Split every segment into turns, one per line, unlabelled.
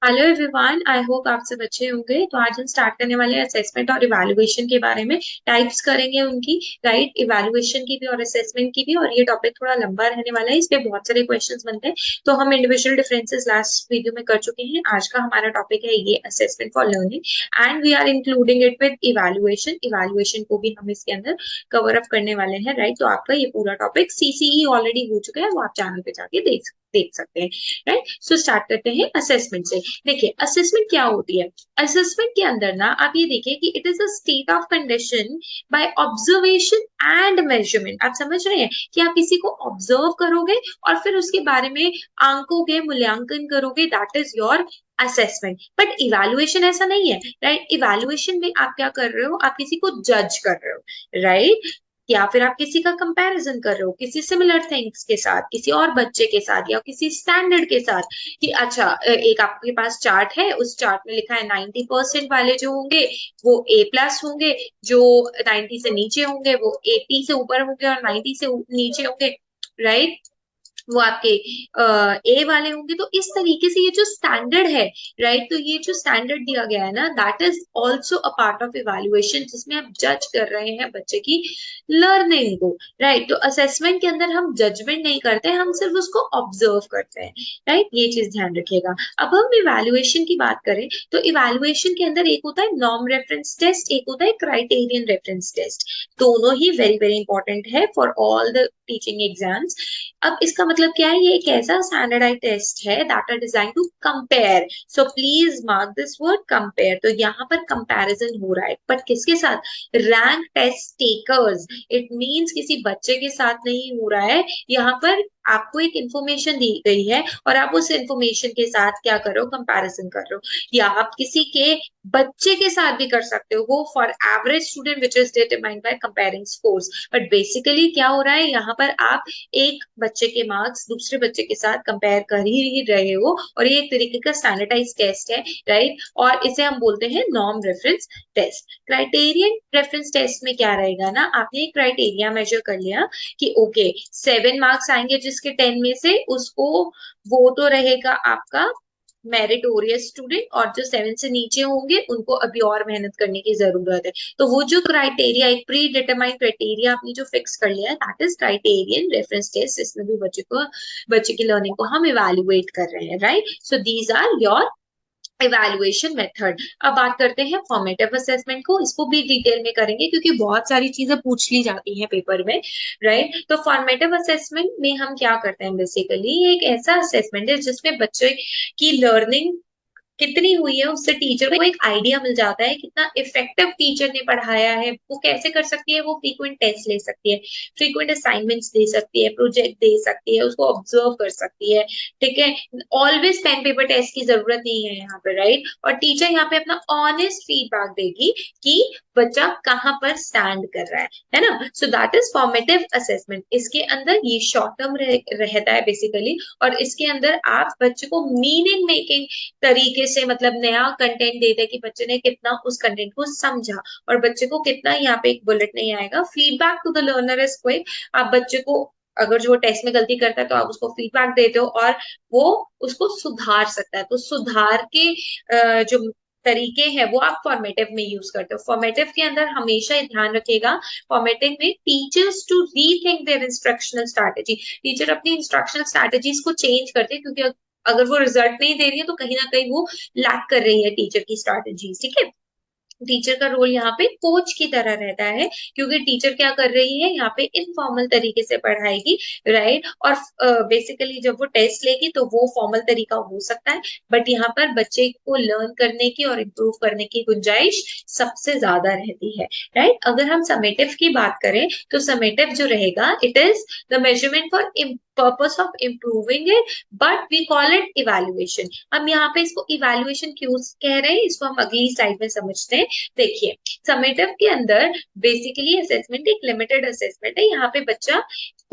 Hello everyone, I hope आप सब अच्छे होंगे। तो आज हम स्टार्ट करने वाले हैं असेसमेंट और इवैल्यूएशन के बारे में। टाइप्स करेंगे उनकी, राइट, इवैल्यूएशन की भी और असेसमेंट की भी। और ये टॉपिक थोड़ा लंबा रहने वाला है, इस पे बहुत सारे क्वेश्चंस बनते हैं। तो हम इंडिविजुअल डिफरेंसेस लास्ट वीडियो में कर चुके हैं। आज का हमारा टॉपिक है ये assessment for learning and we are including it with evaluation. Evaluation को भी हम इसके अंदर कवर अप करने वाले हैं, राइट। तो आपका ये पूरा टॉपिक सीसीई ऑलरेडी हो चुका है, वो आप चैनल पे जाके देख सकते हैं, राइट। सो स्टार्ट करते हैं असेसमेंट से। देखिए असेसमेंट क्या होती है। असेसमेंट के अंदर ना आप ये देखिए कि it is a state of condition by observation and measurement. आप समझ रहे हैं कि आप किसी को ऑब्जर्व करोगे और फिर उसके बारे में आंकोगे, मूल्यांकन करोगे, that is your assessment. But evaluation ऐसा नहीं है, राइट। इवैल्यूएशन में आप क्या कर रहे हो, आप किसी को जज कर रहे हो, राइट। या फिर आप किसी का कंपैरिजन कर रहे हो किसी सिमिलर थिंग्स के साथ, किसी और बच्चे के साथ या किसी स्टैंडर्ड के साथ। कि अच्छा, एक आपके पास चार्ट है, उस चार्ट में लिखा है 90% वाले जो होंगे वो A+ होंगे, जो 90 से नीचे होंगे वो 80 से ऊपर होंगे और 90 से नीचे होंगे, राइट। वो आपके ए वाले होंगे। तो इस तरीके से ये जो स्टैंडर्ड है, राइट, तो ये जो स्टैंडर्ड दिया गया है ना, that is also a part of evaluation, जिसमें आप जज कर रहे हैं बच्चे की लर्निंग को, राइट। तो असेसमेंट के अंदर हम जजमेंट नहीं करते, हम सिर्फ उसको ऑब्जर्व करते हैं, राइट। ये चीज ध्यान रखिएगा। अब हम इवैल्यूएशन की बात करें तो इवैल्यूएशन के अंदर एक होता है नॉर्म रेफरेंस टेस्ट, एक होता है क्राइटेरियन रेफरेंस टेस्ट। दोनों ही वेरी वेरी इंपॉर्टेंट है for all the teaching exams. अब इसका मतलब क्या है, ये एक ऐसा स्टैंडर्डाइज टेस्ट है that are design to compare. So please mark this word compare. तो यहाँ पर कंपैरिजन हो रहा है, बट किसके साथ? Rank test takers. It means किसी बच्चे के साथ नहीं हो रहा है। यहाँ पर आपको एक इंफॉर्मेशन दी गई है और आप उस इंफॉर्मेशन के साथ क्या कर रहे हो, कंपैरिजन कर रहे हो। या आप किसी के बच्चे के साथ भी कर सकते हो, for average student which is determined by comparing scores. But basically क्या हो रहा है, यहाँ पर आप एक बच्चे के मार्क्स दूसरे बच्चे के साथ कंपेयर कर ही रहे हो, और ये एक तरीके का स्टैंडर्डाइज टेस्ट है, राइट। और इसे हम बोलते हैं norm reference test. Criterion reference test में क्या रहेगा ना, आपने एक क्राइटेरिया मेजर कर लिया कि ओके 7 मार्क्स आएंगे जिसके 10 में से, उसको वो तो रहेगा आपका मेरिटोरियस स्टूडेंट, और जो 7 से नीचे होंगे उनको अभी और मेहनत करने की जरूरत है। तो वो जो क्राइटेरिया, एक प्री डिटरमाइंड क्राइटेरिया आपने जो फिक्स कर लिया है, that is criterion reference test. इसमें भी बच्चे की लर्निंग को हम इवेल्युएट कर रहे हैं, right. So these are your evaluation method. अब बात करते हैं फॉर्मेटिव असेसमेंट को। इसको भी डिटेल में करेंगे क्योंकि बहुत सारी चीजें पूछ ली जाती हैं पेपर में, राइट। तो फॉर्मेटिव असेसमेंट में हम क्या करते हैं, बेसिकली एक ऐसा असेसमेंट है जिसमें बच्चे की लर्निंग कितनी हुई है उससे टीचर को एक आइडिया मिल जाता है, कितना इफेक्टिव टीचर ने पढ़ाया है। वो कैसे कर सकती है, वो फ्रीक्वेंट टेस्ट ले सकती है, फ्रीक्वेंट असाइनमेंट्स दे सकती है, प्रोजेक्ट दे सकती है, उसको ऑब्जर्व कर सकती है, ठीक है। ऑलवेज पेन पेपर टेस्ट की जरूरत नहीं है यहाँ पे, राइट। और टीचर यहाँ पे अपना ऑनेस्ट फीडबैक देगी कि बच्चा कहाँ पर स्टैंड कर रहा है ना। So that is formative assessment. इसके अंदर ये शॉर्ट टर्म रहता है बेसिकली, और इसके अंदर आप बच्चे को मीनिंग मेकिंग तरीके से, मतलब नया कंटेंट देते हैं कि बच्चे ने कितना उस कंटेंट को समझा, और बच्चे को कितना, यहाँ पे एक बुलेट नहीं आएगा, feedback to the learner is quick. आप बच्चे को, अगर जो टेस्ट में गलती करता है तो आप उसको फीडबैक देते हो और वो उसको सुधार सकता है। तो सुधार के जो तरीके हैं वो आप फॉर्मेटिव में यूज करते हो। फॉर्मेटिव के अंदर हमेशा ध्यान रखिएगा, फॉर्मेटिव में teachers to rethink their instructional strategy. Teacher अपनी इंस्ट्रक्शनल स्ट्रैटेजीज को चेंज करते हैं, क्योंकि अगर वो रिजल्ट नहीं दे रही है तो कहीं ना कहीं वो लैक कर रही है टीचर की स्ट्रैटेजी, ठीक है। टीचर का रोल यहाँ पे कोच की तरह रहता है, क्योंकि टीचर क्या कर रही है, यहाँ पे इनफॉर्मल तरीके से पढ़ाएगी, राइट। और बेसिकली जब वो टेस्ट लेगी तो वो फॉर्मल तरीका हो सकता है, बट यहाँ पर बच्चे को लर्न करने की और इम्प्रूव करने की गुंजाइश सबसे ज्यादा रहती है, राइट। अगर हम समेटिव की बात करें तो समेटिव जो रहेगा, it is the measurement for purpose of improving it, but we call it evaluation. हम यहाँ पे इसको इवेल्युएशन क्यों कह रहे हैं, इसको हम अगली स्लाइड में समझते हैं। देखिए समेटिव के अंदर बेसिकली असेसमेंट एक लिमिटेड असेसमेंट है। यहाँ पे बच्चा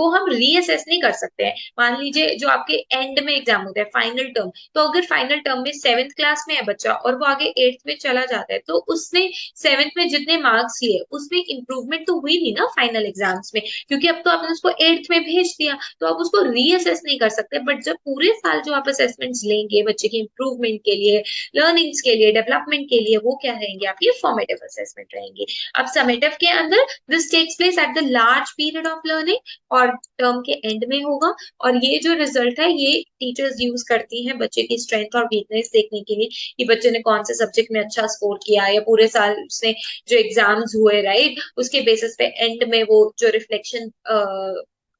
को हम रीअसेस नहीं कर सकते हैं। मान लीजिए जो आपके एंड में एग्जाम होता है फाइनल टर्म, तो अगर फाइनल टर्म में 7th क्लास में है बच्चा और वो आगे 8th में चला जाता है, तो उसने 7th में जितने मार्क्स लिए उसमें इंप्रूवमेंट तो हुई नहीं ना फाइनल एग्जाम्स में, क्योंकि अब तो आपने उसको 8th में भेज दिया, तो आप उसको रीअसेस नहीं कर सकते। बट जब पूरे साल जो आप असेसमेंट्स लेंगे बच्चे के इंप्रूवमेंट के लिए, लर्निंग्स के लिए, डेवलपमेंट के लिए, वो क्या रहेंगे, आपकी फॉर्मेटिव असेसमेंट रहेंगे। अब समेटिव के अंदर this takes place at the large period of learning और टर्म के एंड में होगा। और ये जो रिजल्ट है ये टीचर्स यूज करती हैं बच्चे की स्ट्रेंथ और वीकनेस देखने के लिए कि बच्चे ने कौन से सब्जेक्ट में अच्छा स्कोर किया, या पूरे साल उसने जो एग्जाम्स हुए राइट, उसके बेसिस पे एंड में वो जो रिफ्लेक्शन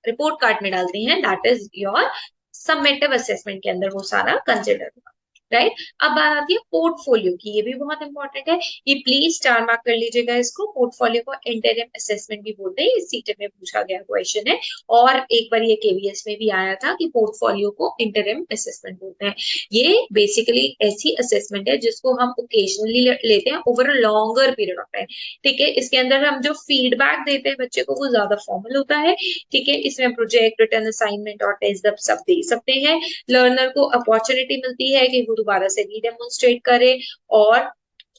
रिपोर्ट कार्ड में डालते हैं, that is your summative assessment के अंदर वो सारा कंसिडर होगा। राइट, अब बात आती है पोर्टफोलियो की, ये भी बहुत इंपॉर्टेंट है, ये प्लीज स्टार मार्क कर लीजिएगा इसको। पोर्टफोलियो को इंटरिम असेसमेंट भी बोलते हैं, इस सीटेट में पूछा गया क्वेश्चन है, और एक बार ये केवीएस में भी आया था कि पोर्टफोलियो को इंटरिम असेसमेंट बोलते हैं। ये बेसिकली ऐसी असेसमेंट है जिसको हम ओकेजनली लेते हैं over a longer period of time. ठीक है, इसके अंदर हम जो फीडबैक देते हैं बच्चे को वो ज्यादा फॉर्मल होता है। ठीक है, इसमें प्रोजेक्ट, रिटर्न असाइनमेंट और टेस्ट सब दे सकते हैं। लर्नर को अपॉर्चुनिटी मिलती है कि वो दोबारा से रीडेमोन्स्ट्रेट करे, और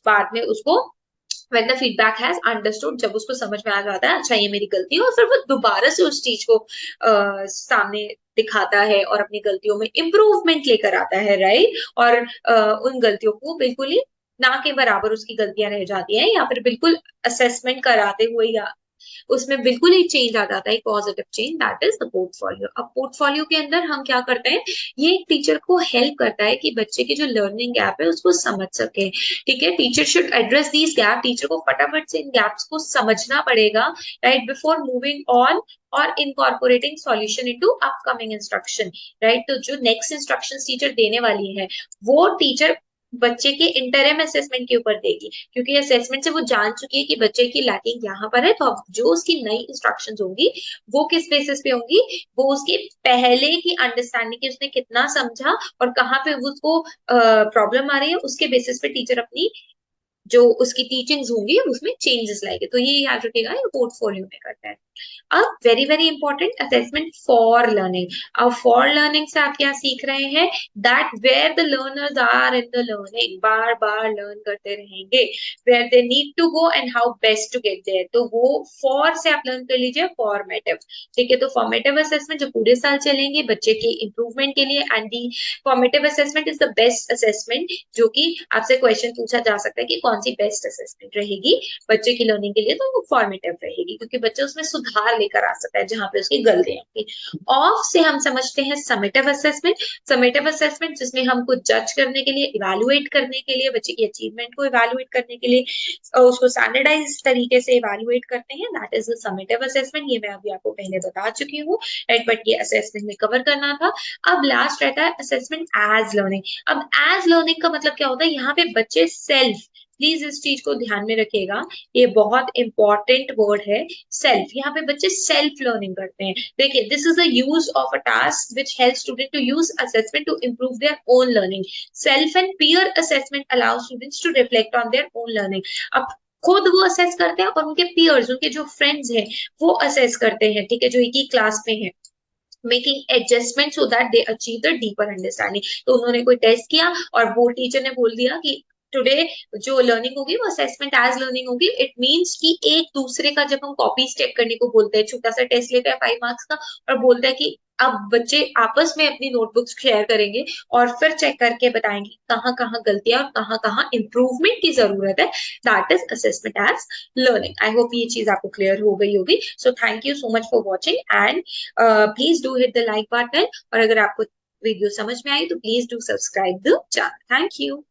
बाद में उसको when the feedback has understood, जब उसको समझ में आ जाता है अच्छा ये मेरी गलती है, और फिर वो दोबारा से उस चीज को सामने दिखाता है और अपनी गलतियों में इम्प्रूवमेंट लेकर आता है। राइट, और उन गलतियों को बिल्कुल ही ना के बराबर उसकी गलतियां रह जाती हैं, या फिर बिल्कुल असेसमेंट कराते हुए या उसमें बिल्कुल ही चेंज आ जाता है, positive change, that is the portfolio. अब पोर्टफोलियो के अंदर हम क्या करते हैं, ये एक टीचर को हेल्प करता है कि बच्चे की जो लर्निंग गैप है उसको समझ सके। ठीक है, teacher should address these gap, teacher को फटाफट से इन गैप्स को समझना पड़ेगा राइट, बिफोर मूविंग ऑन और incorporating solution into upcoming instruction. Right, तो जो नेक्स्ट इंस्ट्रक्शन टीचर देने वाली है वो टीचर बच्चे के इंटरम असेसमेंट के ऊपर देगी, क्योंकि असेसमेंट से वो जान चुकी है कि बच्चे की लैकिंग यहाँ पर है, तो अब जो उसकी नई इंस्ट्रक्शंस होंगी वो किस बेसिस पे होंगी, वो उसके पहले की अंडरस्टैंडिंग की उसने कितना समझा और कहाँ पे उसको प्रॉब्लम आ रही है, उसके बेसिस पे टीचर अपनी जो उसकी टीचिंग्स होंगी उसमें चेंजेस लाएंगे। तो ये याद रखिएगा, ये पोर्टफोलियो में करता है। अब very very important, assessment for learning. अब फॉर लर्निंग से आप क्या सीख रहे हैं, that where the learners are in the learning, बार बार लर्न करते रहेंगे, where they need to go and how best to get there, तो वो फॉर से आप लर्न कर लीजिए फॉर्मेटिव। ठीक है, तो फॉर्मेटिव असेसमेंट जो पूरे साल चलेंगे बच्चे के इंप्रूवमेंट के लिए, and the formative assessment is the best assessment, जो कि आपसे क्वेश्चन पूछा जा सकता है कि कौन सी बेस्ट असेसमेंट रहेगी बच्चे की लर्निंग के लिए, तो वो फॉर्मेटिव रहेगी, क्योंकि बच्चा उसमें सुधार लेकर आ सकता है जहां पे उसकी गलतियां होंगी। ऑफ से हम समझते हैं समेटिव असेसमेंट। समेटिव असेसमेंट जिसमें हमको जज करने के लिए, इवेलुएट करने के लिए, बच्चे की अचीवमेंट को इवेलुएट करने के लिए उसको स्टैंडर्डाइज तरीके से इवेलुएट करते हैं, that is the summative assessment. ये मैं अभी आपको पहले बता चुकी हूँ, राइट, बट ये असेसमेंट में कवर करना था। अब लास्ट रहता है असेसमेंट एज लर्निंग। अब एज लर्निंग का मतलब क्या होता है, यहाँ पे बच्चे सेल्फ, प्लीज इस चीज को ध्यान में रखिएगा, ये बहुत इंपॉर्टेंट वर्ड है सेल्फ। यहाँ पे बच्चे सेल्फ लर्निंग करते हैं। देखिए, this is the use of a task which help student to use assessment to improve their own learning. Self and peer assessment allow students to reflect on their own learning. अब खुद वो assess करते हैं और उनके peers, उनके जो friends हैं वो असेस करते हैं। ठीक है, जो एक ही क्लास में है, making adjustment so that they achieve the deeper understanding. तो उन्होंने कोई टेस्ट किया और वो टीचर ने बोल दिया कि टुडे जो लर्निंग होगी वो असेसमेंट एज लर्निंग होगी। इट मींस कि एक दूसरे का जब हम कॉपीज चेक करने को बोलते हैं, छोटा सा टेस्ट लेते हैं 5 मार्क्स का और बोलते हैं कि अब बच्चे आपस में अपनी नोटबुक्स शेयर करेंगे और फिर चेक करके बताएंगे कहाँ कहाँ गलतियां और कहाँ कहाँ इंप्रूवमेंट की जरूरत है, that is assessment as learning. I hope ये चीज आपको क्लियर हो गई होगी। So thank you so much for watching, and please do hit the like button, और अगर आपको वीडियो समझ में आई तो please do subscribe the channel. Thank you.